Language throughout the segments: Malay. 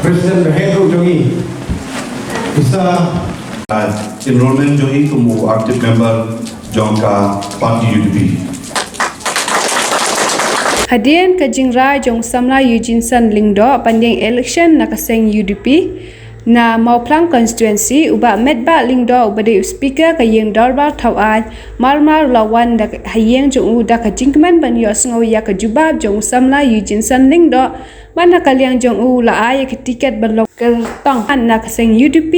President Hendro Jongi bisa enrollment Jongi como active member Jongka Party UDP. Hadian kajingra jong samla Eugene Lingdo panding election nakaseng UDP na Mauplang constituency uba Metbah Lingdo uba de speaker kayeng darbar thawan marmar lawan da hayeng jong uda kajingman ban yo Sngewbha ka jubab jong samla Eugene Lingdo mana kaliang jong u la ay ke tiket berlok kertong nakaseng UDP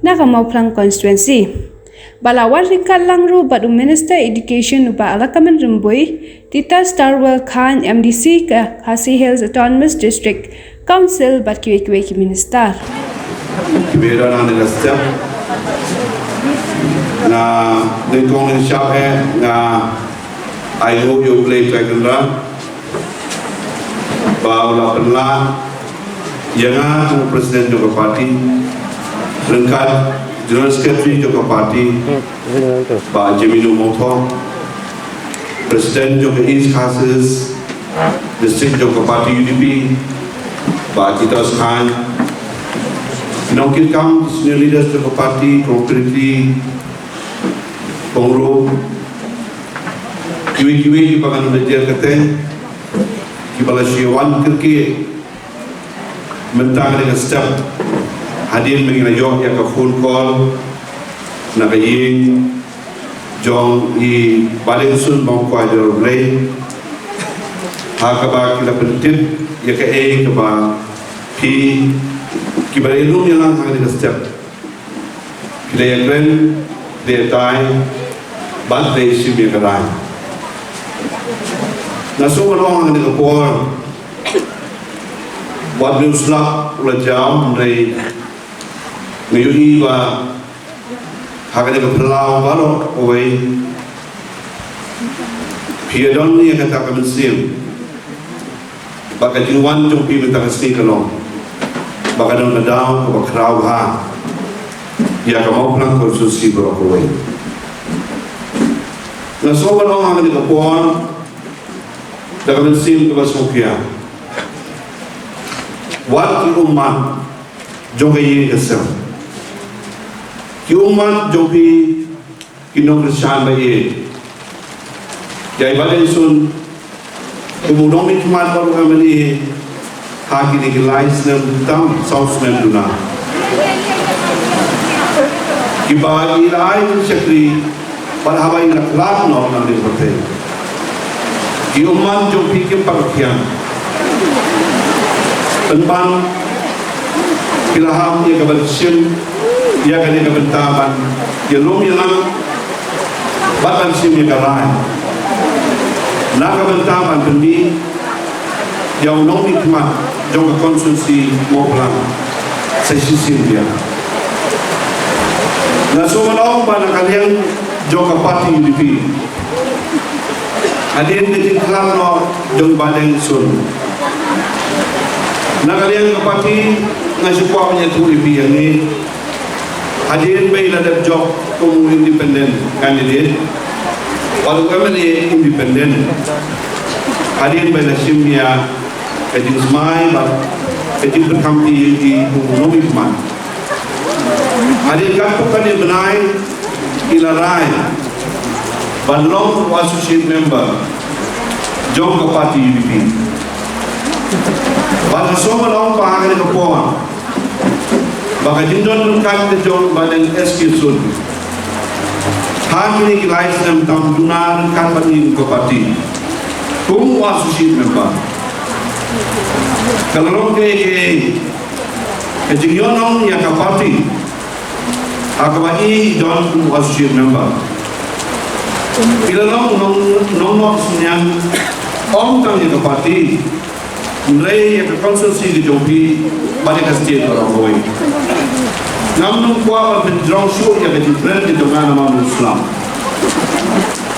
na ka Mauplang constituency. Balawan ringkat langru batu Minister Education uba alakaman rembui Tita Starwell Khan MDC ke Khasi Hills Autonomous District Council bat kiwe-kiwe ki minister. Kibera na nila step na nitong siya na I hope you play takenra baula penla yang tu presiden juga parti ringkat General Secretary juga parti Pak Jeminu Motor Presiden juga East Khasis District juga parti UDP Pak Titos Khan Nongkir kam senior leaders juga parti concretely pengurus kiwi-kiwi di pakan belajar kata kibala syiwan kirki mentang dengan step hadir mengenai jong yang ke phone call nak ying jong i balik sun bang kuai dorblay hakaba kita pentit ya ke ke ba pi kibala ilmu yang lang hang step kita yang kren dia tai bat dei sim ya karai naso malong hang ni por buat newslap ulah jam dari Ngayuni ba hakane ka pelau balo oi piadon ni kata ka mensim baka jiwan jong pi meta kasi kalong baka don nadaw ko kraw ha ya ka mau plan ko susi bro ko oi na so ba no hakane ka pon da ka mensim ko ba sopia wat ki umma jong yi kasam ki umat jopi kinong Krisyan bayi jai balen sun kumudong mi kumat baru kami haki ni kilais nem tam south nem duna ki bagi lain sekri pada habai laklat no nang di hotel ki umat jopi ki parkian penpan kilaham ya kabarsim ya kan dia bentaban dia lom yang batan sim yang karai nak bentaban pendi yang non nikmat jauh konsumsi Mauplang sesi dia na so malong ba na kalian jauh parti UDP hadir di kelam no jauh badeng sun na kalian parti ngasukwa punya UDP yang ni hadir bayi ladap job kamu independen candidate walau kami independen hadir bayi nasimnya kajing semai kajing berkampi di nomi man hadir kapu kami benai ilarai balong associate member jom ke parti UDP pada semua orang bahagia kepuan baka jindon kan de jong baden SQ sun han ni kilais nam tam dunar kan banin ko parti kum associate member kalau ke jingyon ya ka parti akaba i don associate member bila nong sunyang om tang ya ka parti Mulai yang konsensi di Jopi banyak kasih orang boy. Namun kuat berjauh show yang berjumpa di dengan nama Islam.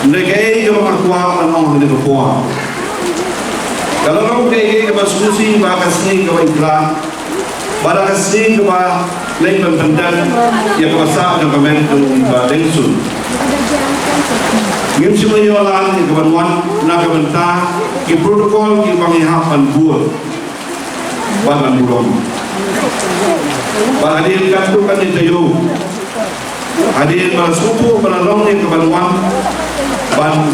Mereka yang kuat orang di bawah. Kalau orang kayak bersusi bahasni kau iklan, bahasni kau lain berpendan yang kuasa dengan kementerian badengsun. Ngim semua yolan di kawan nak bentah di protokol di penghapan buat bahan burung. Hadir kantu kan ditayu. Hadir malasupu menolong di kawan ban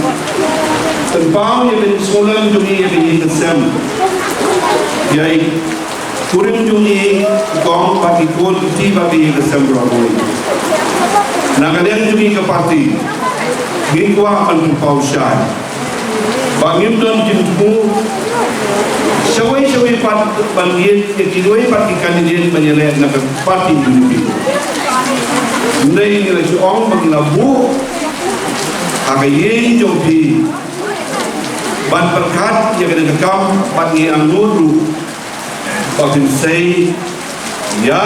tempau yang di sekolah juni yang di kesem. Yai kurim juni kong bagi kod ti bagi kesem berapa. Nak kalian juni ke parti. Gingwa akan pausai. Bangim don jimpu. Sawai part bangian kedua parti kandidat menyelek nak parti ini. Nai ni lagi orang bagi labu. Agayin jompi. Ban perkat yang kena kekam bagi anggur. Bagi saya ya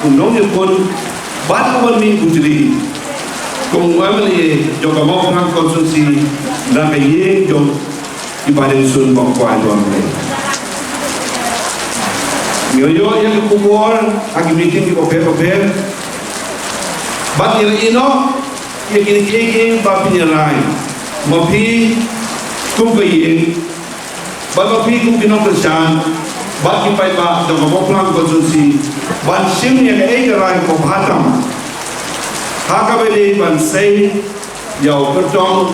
undangnya pun ban pun minggu jadi. Kung wamali joka mo prang konsulsi na kayeng jom ibadah sun mo kuan doang ni. Nyoyo yang kubur agi meeting di koper. Bat yang ino yang kini bapi nyerai. Mapi kum kayeng. Bat mapi kum kinong kesan. Bat kipai ba joka mo prang konsulsi. Bat sim yang kayeng ko bhatam. Hakabeli ban say yau kertong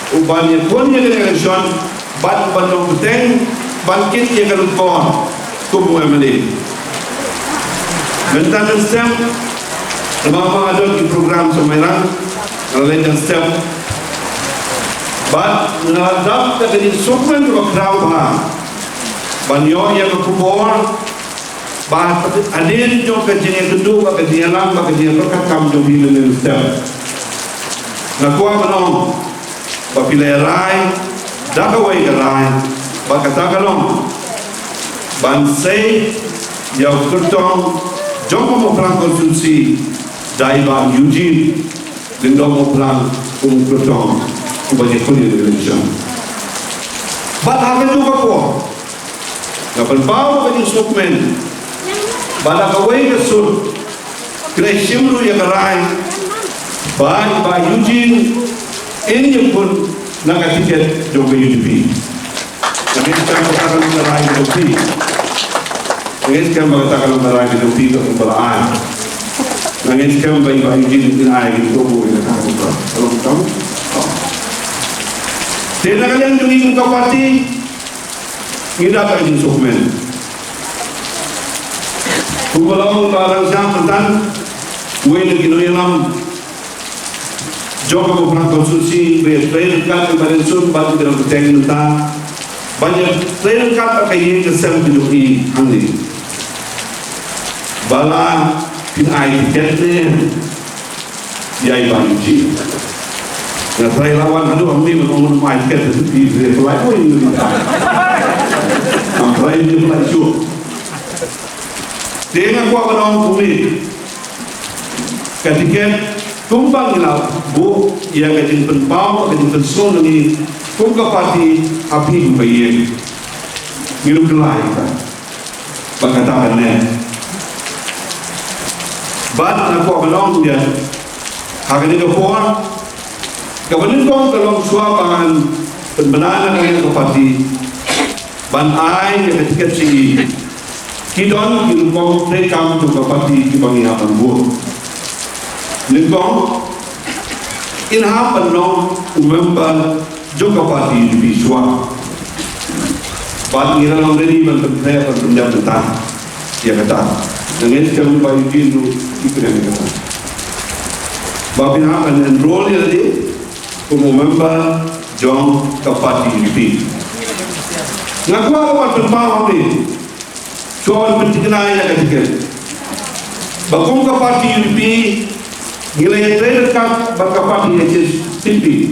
uban yang pun yang election ban bandong peteng ban kit yang kerupon kubu emeli. Mentan stem nama ada di program semerang lain stem ban ngadap dari sukmen ke crowd ban yo yang kubur. Bah, adil jo kerja yang kedua, kerja yang lama, kerja yang perkakam jo bila ni setiap. Nakua menong, bapilai rai, dakawai kerai, bakata kalong, bansai, jauh kertong, jom mau pelang konsulsi, daiban Eugene, lindong mau pelang kertong, kubagi kulit election. Bat akan juga kuah, kapan bau bagi sukmen. Bala kawai kesul kena simru yang kerai ba Eugene ini pun nak tiket jogo UDP. Kami sekarang berkata kerai UDP. Kami sekarang berkata kerai UDP ke pembelaan. Kami sekarang bagi Eugene ini ayat itu jogo ini kata kalau kamu. Tidak kalian demi muka parti tidak akan instrumen. Kubalau barang siapa mentan, gue lagi noyelam, jauh beberapa konsulsi, trail kat kemarin sun, batu dalam petang mentan, banyak trail kat pakai yang kesem hidup ini andi, bala pin air tiket ni, ya iban uji, na trail lawan aduh kami menunggu air tiket itu di pelai, oh ini kita, trail ni pelai cuci. Dengan kuat menong bumi, ketika tumpang gelap bu yang kajin penpau kajin penson ni kumka parti api bukaye, miru kelai kan, berkata benar. Bad nak kuat menong dia, akan itu kuat, kemudian kau kalau suapan penbenaran yang ke parti, ban ai yang ketika si Kidon kilupong rekam juga parti kibangi hapan buat. Lingkong inhapan no umember juga parti di suah. Parti ngira long dari menteraya penjam mentah. Dia kata, dengan sekali bagi Eugene itu yang kata. Bapak hapan enroll ya tadi, umember jong ke parti di. Ngaku apa berpaham ni? Soal pentingnya yang ketiga, bakum ke parti UDP, nilai trader kan baka parti HSPP,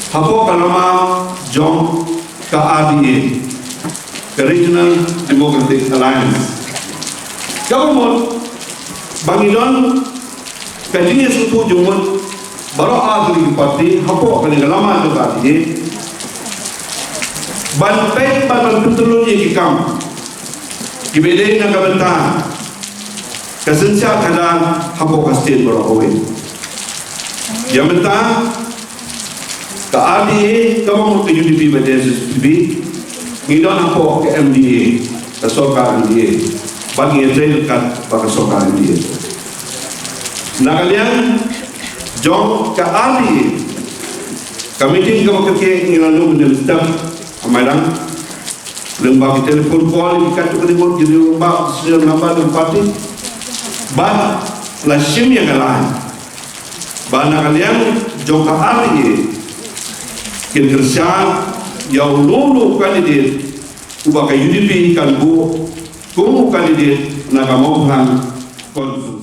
hapo kalama jom ke RDA, ke Regional Democratic Alliance. Government bangidon kadinya suatu jumut baru agri parti hapo kali kalama ke RDA, bantai ban betulnya kikam. Kibedai nak kebentar, kesensia kadang hampa kastil berlaku. Jamenta ke RDA kamu ke UDP badan SPB ngidon apa ke MDA ke soka MDA bagi yang kat bagi soka MDA nak kalian jom ke RDA kami kamu ke ngilanu menjadi staff amadang lembaga telefon call ikat tu kena jadi lembaga senior nambah parti bah lashim yang lain bah nak kalian jom ke RDA kerja yang lulu kandidat ubah ke UDP kan bu kumu kandidat nak mau perang konsumsi.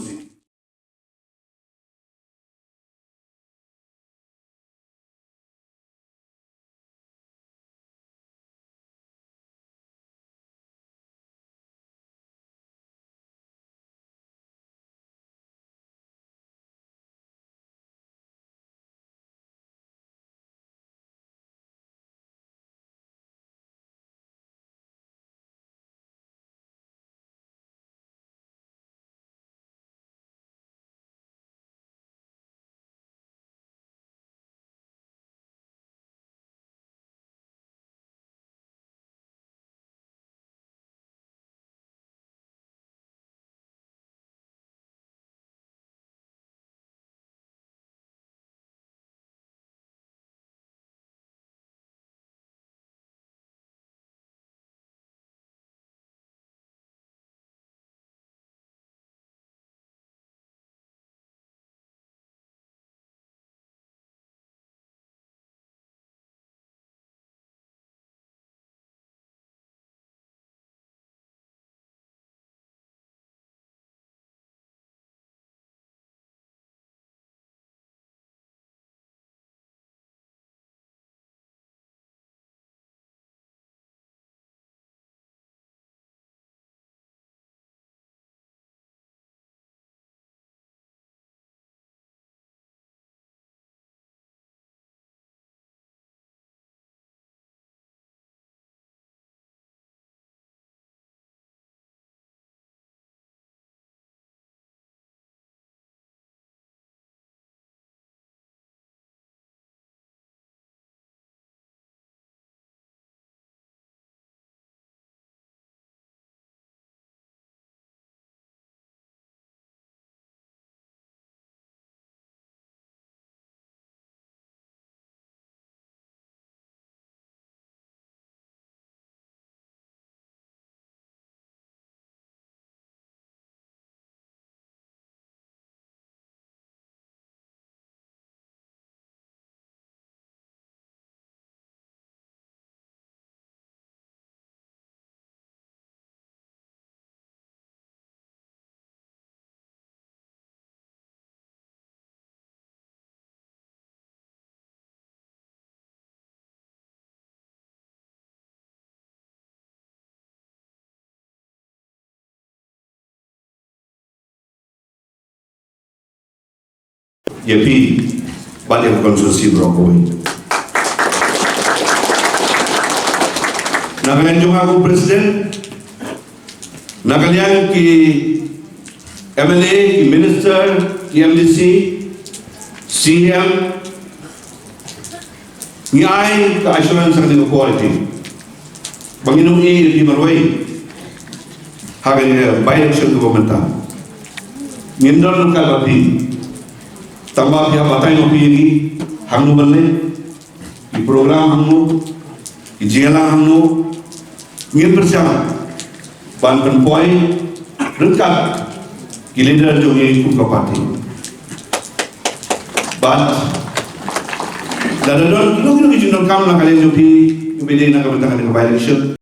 Jadi banyak konsumsi brokoli. Nak kalian juga aku presiden, nak kalian ki MLA, ki minister, ki MDC, CM, ngai ke assurance dengan quality. Banginung ini di Marwai, haganya bayar syukur pemerintah. Ngindon kalabi. Tambah pihak batai ngopi ini, hamnu balik, di program hamnu, di jela hamnu, ingin bersama, ban penpoi, dekat, giliran jongi kuka parti. Ban, dan don, kilo kilo kejundon kamu nak kalian jopi, kemudian nak kebentangan dengan by election.